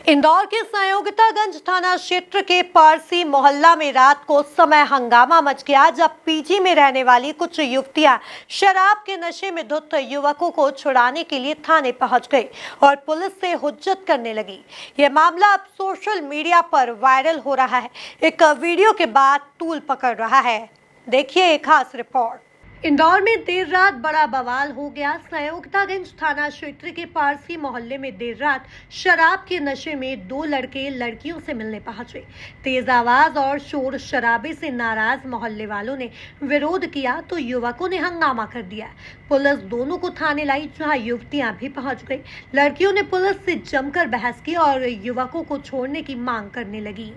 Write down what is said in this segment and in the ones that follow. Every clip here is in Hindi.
इंदौर के संयोगितागंज थाना क्षेत्र के पारसी मोहल्ला में रात को समय हंगामा मच गया जब पीजी में रहने वाली कुछ युवतियां शराब के नशे में धुत युवकों को छुड़ाने के लिए थाने पहुंच गई और पुलिस से हुज्जत करने लगी। यह मामला अब सोशल मीडिया पर वायरल हो रहा है। एक वीडियो के बाद तूल पकड़ रहा है। देखिए एक खास रिपोर्ट। इंदौर में देर रात बड़ा बवाल हो गया। संयोगितागंज थाना क्षेत्र के पारसी मोहल्ले में देर रात शराब के नशे में दो लड़के लड़कियों से मिलने पहुंचे। तेज आवाज और शोर शराबे से नाराज मोहल्ले वालों ने विरोध किया तो युवकों ने हंगामा कर दिया। पुलिस दोनों को थाने लाई, जहां युवतियां भी पहुंच गई। लड़कियों ने पुलिस से जमकर बहस की और युवकों को छोड़ने की मांग करने लगी।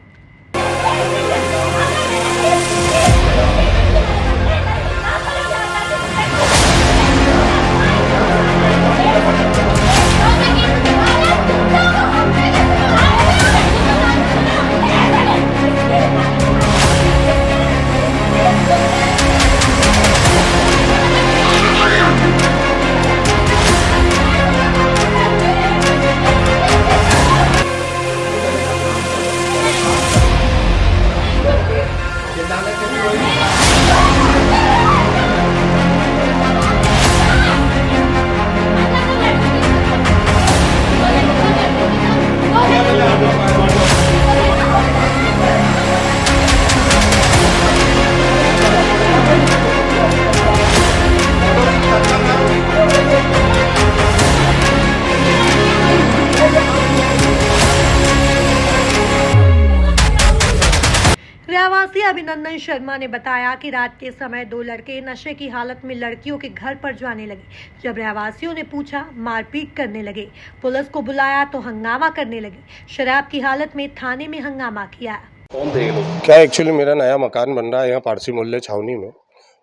रहवासी अभिनंदन शर्मा ने बताया कि रात के समय दो लड़के नशे की हालत में लड़कियों के घर पर जाने लगे। जब रहवासियों ने पूछा, मारपीट करने लगे। पुलिस को बुलाया तो हंगामा करने लगे। शराब की हालत में थाने में हंगामा किया। क्या एक्चुअली मेरा नया मकान बन रहा है यहाँ पारसी मोहल्ले छावनी में।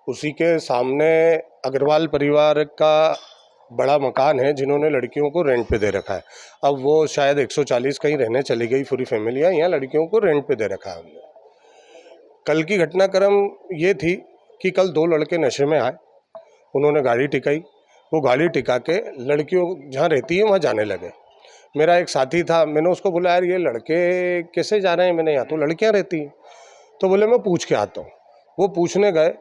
उसी के सामने अग्रवाल परिवार का बड़ा मकान है जिन्होंने लड़कियों को रेंट पे दे रखा है। अब वो शायद 140 कहीं रहने चली गई पूरी फैमिलियाँ, यहाँ लड़कियों को रेंट पे दे रखा है हमने। कल की घटनाक्रम ये थी कि कल दो लड़के नशे में आए, उन्होंने गाड़ी टिकाई, वो गाड़ी टिका के लड़कियों जहाँ रहती है वहाँ जाने लगे। मेरा एक साथी था, मैंने उसको बोला यार ये लड़के कैसे जा रहे हैं, मैंने यहाँ तो लड़कियाँ रहती हैं। तो बोले मैं पूछ के आता हूँ। वो पूछने गए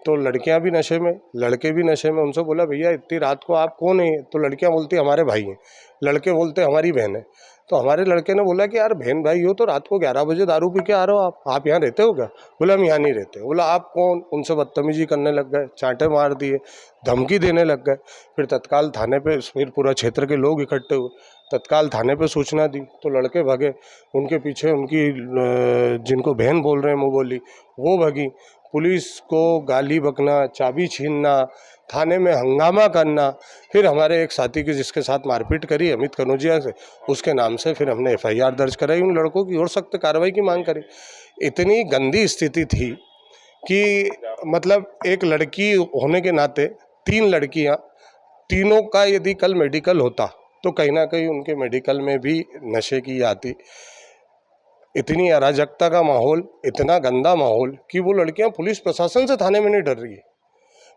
तो लड़कियाँ भी नशे में, लड़के भी नशे में। उनसे बोला भैया इतनी रात को आप कौन है? तो लड़कियाँ बोलती हमारे भाई हैं, लड़के बोलते हमारी बहन है। तो हमारे लड़के ने बोला कि यार बहन भाई हो तो रात को 11 बजे दारू पी के आ रहे हो, आप यहाँ रहते हो क्या? बोला हम यहाँ नहीं रहते। बोला आप कौन? उनसे बदतमीजी करने लग गए, चांटे मार दिए, धमकी देने लग गए। फिर तत्काल थाने पे, फिर पूरा क्षेत्र के लोग इकट्ठे हुए, तत्काल थाने पे सूचना दी तो लड़के भागे। उनके पीछे उनकी जिनको बहन बोल रहे हैं मुँह बोली, वो भागी। पुलिस को गाली बकना, चाबी छीनना, थाने में हंगामा करना। फिर हमारे एक साथी की जिसके साथ मारपीट करी अमित कनौजिया से, उसके नाम से फिर हमने FIR दर्ज कराई, उन लड़कों की और सख्त कार्रवाई की मांग करी। इतनी गंदी स्थिति थी कि मतलब एक लड़की होने के नाते तीन लड़कियां, तीनों का यदि कल मेडिकल होता तो कहीं ना कहीं उनके मेडिकल में भी नशे की आती। इतनी अराजकता का माहौल, इतना गंदा माहौल कि वो लड़कियां पुलिस प्रशासन से थाने में नहीं डर रही है।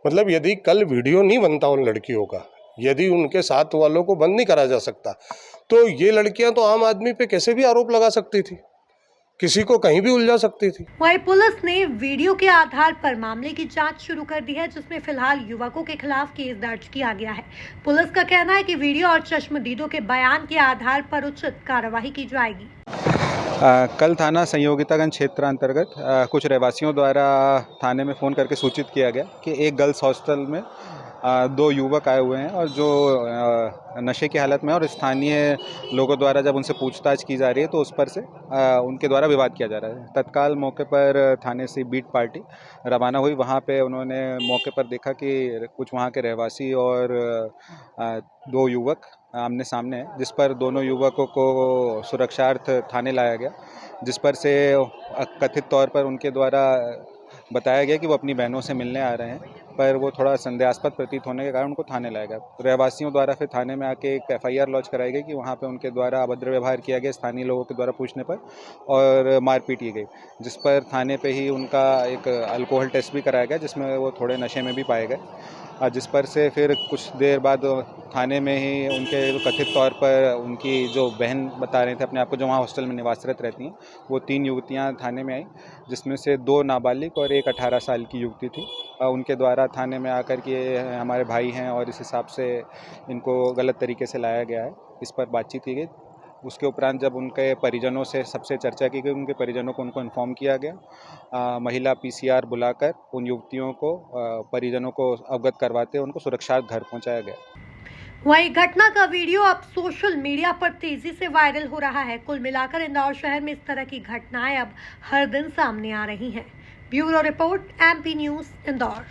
मतलब यदि कल वीडियो नहीं बनता उन लड़कियों का, यदि उनके साथ वालों को बंद नहीं करा जा सकता, तो ये लड़कियां तो आम आदमी पे कैसे भी आरोप लगा सकती थी, किसी को कहीं भी उलझा सकती थी। वहीं पुलिस ने वीडियो के आधार पर मामले की जांच शुरू कर दी है, जिसमें फिलहाल युवकों के खिलाफ केस दर्ज किया गया है। पुलिस का कहना है कि वीडियो और चश्मदीदों के बयान के आधार पर उचित कार्यवाही की जाएगी। कल थाना संयोगितागंज क्षेत्र अंतर्गत कुछ रहवासियों द्वारा थाने में फ़ोन करके सूचित किया गया कि एक गर्ल्स हॉस्टल में दो युवक आए हुए हैं और जो नशे की हालत में, और स्थानीय लोगों द्वारा जब उनसे पूछताछ की जा रही है तो उस पर से उनके द्वारा विवाद किया जा रहा है। तत्काल मौके पर थाने से बीट पार्टी रवाना हुई। वहाँ पे उन्होंने मौके पर देखा कि कुछ वहाँ के रहवासी और दो युवक आमने सामने हैं, जिस पर दोनों युवकों को सुरक्षार्थ थाने लाया गया, जिस पर से कथित तौर पर उनके द्वारा बताया गया कि वो अपनी बहनों से मिलने आ रहे हैं पर वो थोड़ा संदेहास्पद प्रतीत होने के कारण उनको थाने लाया गया। रहवासियों द्वारा फिर थाने में आके एक FIR लॉन्च कराई गई कि वहाँ पे उनके द्वारा अभद्र व्यवहार किया गया स्थानीय लोगों के द्वारा पूछने पर और मारपीट की गई, जिस पर थाने पे ही उनका एक अल्कोहल टेस्ट भी कराया गया जिसमें वो थोड़े नशे में भी पाए गए, जिस पर से फिर कुछ देर बाद थाने में ही उनके कथित तौर पर उनकी जो बहन बता रहे थे अपने आप को, जो वहाँ हॉस्टल में निवासरत रहती हैं, वो 3 युवतियाँ थाने में आई, जिसमें से 2 नाबालिग और एक 18 साल की युवती थी। उनके द्वारा थाने में आकर के हमारे भाई हैं और इस हिसाब से इनको गलत तरीके से लाया गया है, इस पर बातचीत की गई। उसके उपरांत जब उनके परिजनों से सबसे चर्चा की गई, उनके परिजनों को उनको इन्फॉर्म किया गया, महिला PCR बुलाकर उन युवतियों को परिजनों को अवगत करवाते उनको सुरक्षित घर पहुंचाया गया। वहीं घटना का वीडियो अब सोशल मीडिया पर तेजी से वायरल हो रहा है। कुल मिलाकर इंदौर शहर में इस तरह की घटनाएं अब हर दिन सामने आ रही हैं। Bureau report MP news Indore.